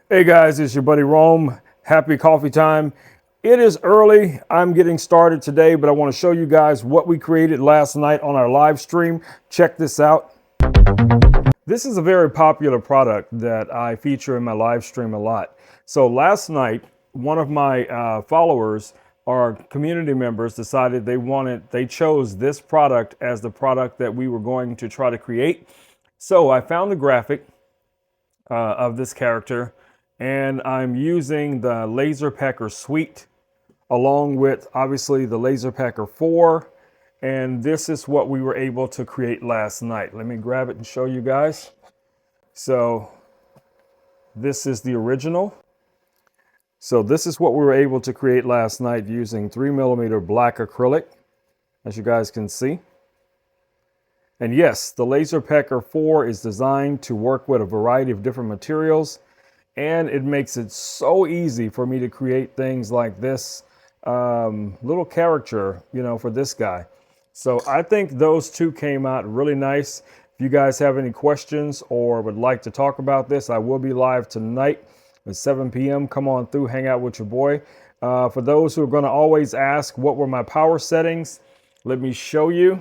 Hey guys, it's your buddy Rome. Happy coffee time. It is early. I'm getting started today, but I want to show you guys what we created last night on our live stream. Check this out. This is a very popular product that I feature in my live stream a lot. So last night, one of my followers or community members decided they chose this product as the product that we were going to try to create. So I found the graphic of this character, and I'm using the LaserPecker suite along with obviously the LaserPecker 4, and this is what we were able to create last night. Let me grab it and show you guys. So this is the original. So this is what we were able to create last night using 3mm black acrylic, as you guys can see. And yes, the LaserPecker 4 is designed to work with a variety of different materials, and it makes it so easy for me to create things like this little caricature, for this guy. So I think those two came out really nice. If you guys have any questions or would like to talk about this, I will be live tonight at 7 p.m. Come on through, hang out with your boy. For those who are going to always ask what were my power settings, let me show you.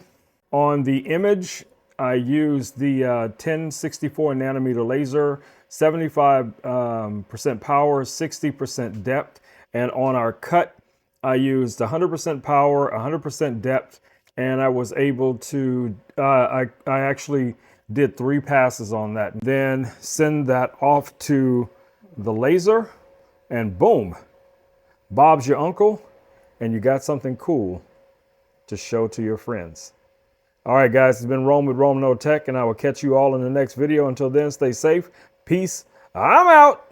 On the image, I used the 1064 nanometer laser, 75% power, 60% depth. And on our cut, I used 100% power, 100% depth, and I was able to, I actually did 3 passes on that. Then send that off to the laser, and boom, Bob's your uncle, and you got something cool to show to your friends. All right, guys, it's been Rome with Rome No Tech, and I will catch you all in the next video. Until then, stay safe. Peace. I'm out.